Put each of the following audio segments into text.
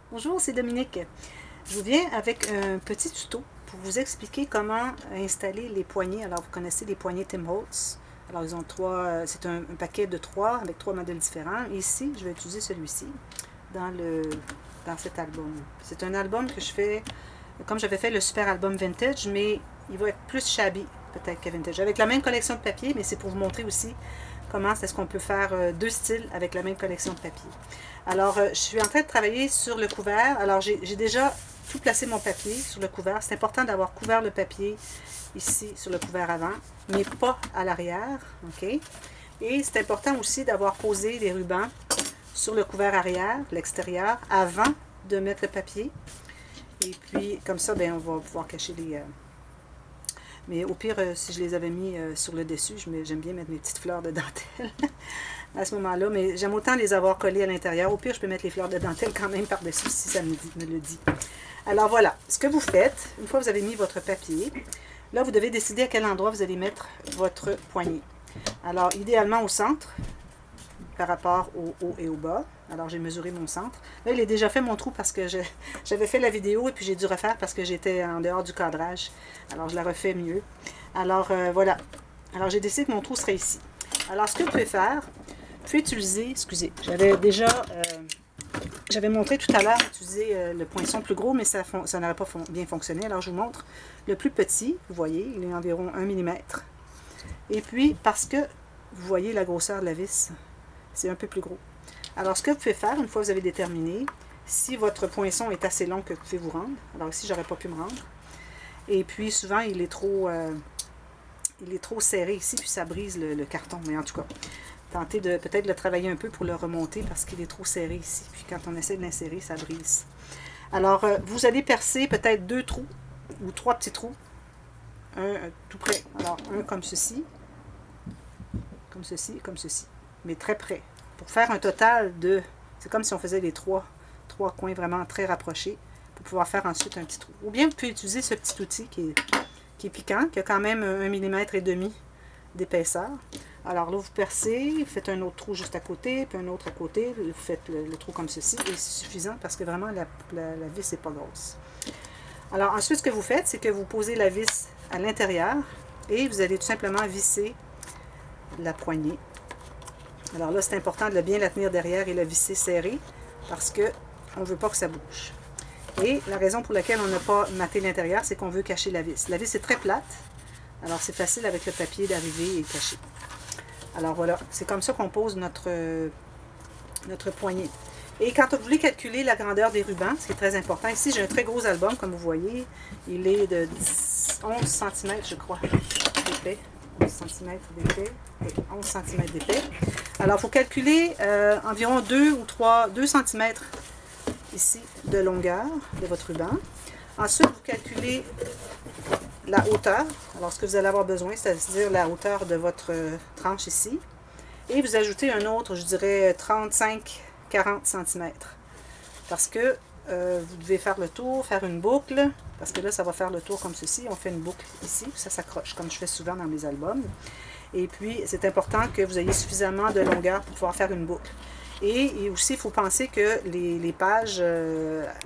Bonjour, c'est Dominique. Je vous viens avec un petit tuto pour vous expliquer comment installer les poignées. Alors, vous connaissez les poignées Tim Holtz. Alors, ils ont c'est un paquet de trois avec trois modèles différents. Ici, je vais utiliser celui-ci dans cet album. C'est un album que je fais, comme j'avais fait le super album vintage, mais il va être plus shabby peut-être que vintage. Avec la même collection de papier, mais c'est pour vous montrer aussi comment est-ce qu'on peut faire deux styles avec la même collection de papier. Alors, je suis en train de travailler sur le couvert. Alors, j'ai déjà tout placé mon papier sur le couvert. C'est important d'avoir couvert le papier ici sur le couvert avant, mais pas à l'arrière, ok? Et c'est important aussi d'avoir posé les rubans sur le couvert arrière, l'extérieur, avant de mettre le papier. Et puis, comme ça, ben, on va pouvoir cacher les... mais au pire, si je les avais mis sur le dessus, j'aime bien mettre mes petites fleurs de dentelle à ce moment-là, mais j'aime autant les avoir collées à l'intérieur. Au pire, je peux mettre les fleurs de dentelle quand même par-dessus si ça me le dit. Alors voilà, ce que vous faites, une fois que vous avez mis votre papier, là, vous devez décider à quel endroit vous allez mettre votre poignée. Alors, idéalement au centre, par rapport au haut et au bas. Alors, j'ai mesuré mon centre. Là, il est déjà fait mon trou parce que j'avais fait la vidéo et puis j'ai dû refaire parce que j'étais en dehors du cadrage. Alors, je la refais mieux. Alors, voilà. Alors, j'ai décidé que mon trou serait ici. Alors, ce que vous pouvez faire, vous pouvez utiliser, excusez, j'avais montré tout à l'heure utiliser le poinçon plus gros, mais ça n'aurait pas bien fonctionné. Alors, je vous montre le plus petit. Vous voyez, il est environ 1 mm. Et puis, parce que vous voyez la grosseur de la vis, c'est un peu plus gros. Alors, ce que vous pouvez faire, une fois que vous avez déterminé, si votre poinçon est assez long que vous pouvez vous rendre, alors ici, j'aurais pas pu me rendre. Et puis, souvent, il est trop serré ici, puis ça brise le carton. Mais en tout cas, tentez de peut-être le travailler un peu pour le remonter parce qu'il est trop serré ici. Puis quand on essaie de l'insérer, ça brise. Alors, vous allez percer peut-être 2 trous ou 3 petits trous. Un tout près. Alors, un comme ceci, comme ceci. Mais très près. Pour faire un total de... C'est comme si on faisait les trois coins vraiment très rapprochés pour pouvoir faire ensuite un petit trou. Ou bien vous pouvez utiliser ce petit outil qui est piquant, qui a quand même 1,5 mm d'épaisseur. Alors là, vous percez, vous faites un autre trou juste à côté, puis un autre à côté, vous faites le trou comme ceci, et c'est suffisant parce que vraiment la vis n'est pas grosse. Alors ensuite, ce que vous faites, c'est que vous posez la vis à l'intérieur et vous allez tout simplement visser la poignée. Alors là, c'est important de bien la tenir derrière et la visser serrée parce qu'on ne veut pas que ça bouge. Et la raison pour laquelle on n'a pas matté l'intérieur, c'est qu'on veut cacher la vis. La vis est très plate, alors c'est facile avec le papier d'arriver et cacher. Alors voilà, c'est comme ça qu'on pose notre poignée. Et quand vous voulez calculer la grandeur des rubans, c'est très important. Ici, j'ai un très gros album, comme vous voyez. Il est de 11 cm, je crois, d'épais. 11 cm d'épais. 11 cm d'épais. Alors, il faut calculer environ 2 cm ici de longueur de votre ruban. Ensuite, vous calculez la hauteur. Alors, ce que vous allez avoir besoin, c'est-à-dire la hauteur de votre tranche ici. Et vous ajoutez un autre, je dirais 35-40 cm. Parce que vous devez faire le tour, faire une boucle. Parce que là, ça va faire le tour comme ceci. On fait une boucle ici, puis ça s'accroche, comme je fais souvent dans mes albums. Et puis, c'est important que vous ayez suffisamment de longueur pour pouvoir faire une boucle. Et aussi, il faut penser que les pages,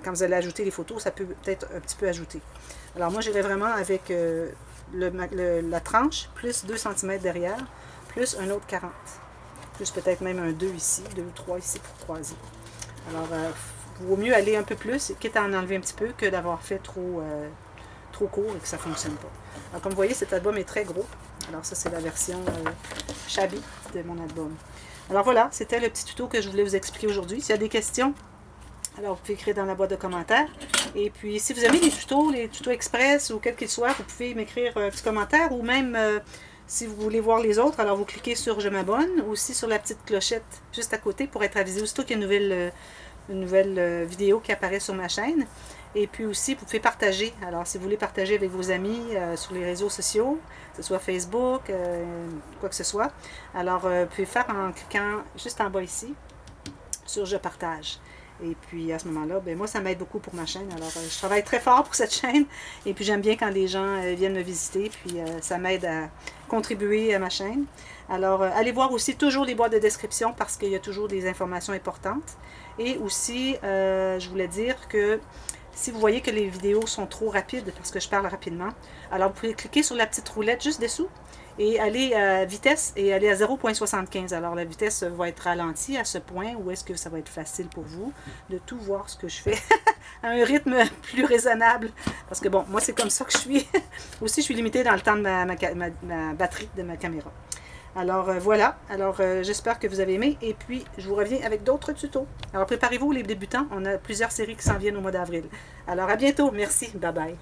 quand vous allez ajouter les photos, ça peut être un petit peu ajouté. Alors moi, j'irai vraiment avec la tranche, plus 2 cm derrière, plus un autre 40. Plus peut-être même un 2 ici, 2 ou 3 ici pour croiser. Alors, il vaut mieux aller un peu plus, quitte à en enlever un petit peu, que d'avoir fait trop court et que ça ne fonctionne pas. Alors, comme vous voyez, cet album est très gros. Alors ça, c'est la version shabby de mon album. Alors voilà, c'était le petit tuto que je voulais vous expliquer aujourd'hui. S'il y a des questions, alors vous pouvez écrire dans la boîte de commentaires. Et puis, si vous aimez les tutos express ou quels qu'ils soient, vous pouvez m'écrire un petit commentaire ou même... si vous voulez voir les autres, alors vous cliquez sur « Je m'abonne » ou aussi sur la petite clochette juste à côté pour être avisé aussitôt qu'il y a une nouvelle vidéo qui apparaît sur ma chaîne. Et puis aussi, vous pouvez partager. Alors, si vous voulez partager avec vos amis sur les réseaux sociaux, que ce soit Facebook, quoi que ce soit, alors vous pouvez faire en cliquant juste en bas ici sur « Je partage ». Et puis à ce moment-là, ben moi, ça m'aide beaucoup pour ma chaîne. Alors, je travaille très fort pour cette chaîne. Et puis j'aime bien quand les gens viennent me visiter. Puis ça m'aide à contribuer à ma chaîne. Alors, allez voir aussi toujours les boîtes de description parce qu'il y a toujours des informations importantes. Et aussi, je voulais dire que si vous voyez que les vidéos sont trop rapides parce que je parle rapidement, alors vous pouvez cliquer sur la petite roulette juste dessous et aller à vitesse et aller à 0.75. Alors la vitesse va être ralentie à ce point où est-ce que ça va être facile pour vous de tout voir ce que je fais à un rythme plus raisonnable. Parce que bon, moi c'est comme ça que je suis. Aussi je suis limitée dans le temps de ma batterie de ma caméra. Alors voilà, alors j'espère que vous avez aimé et puis je vous reviens avec d'autres tutos. Alors préparez-vous les débutants, on a plusieurs séries qui s'en viennent au mois d'avril. Alors à bientôt, merci, bye bye.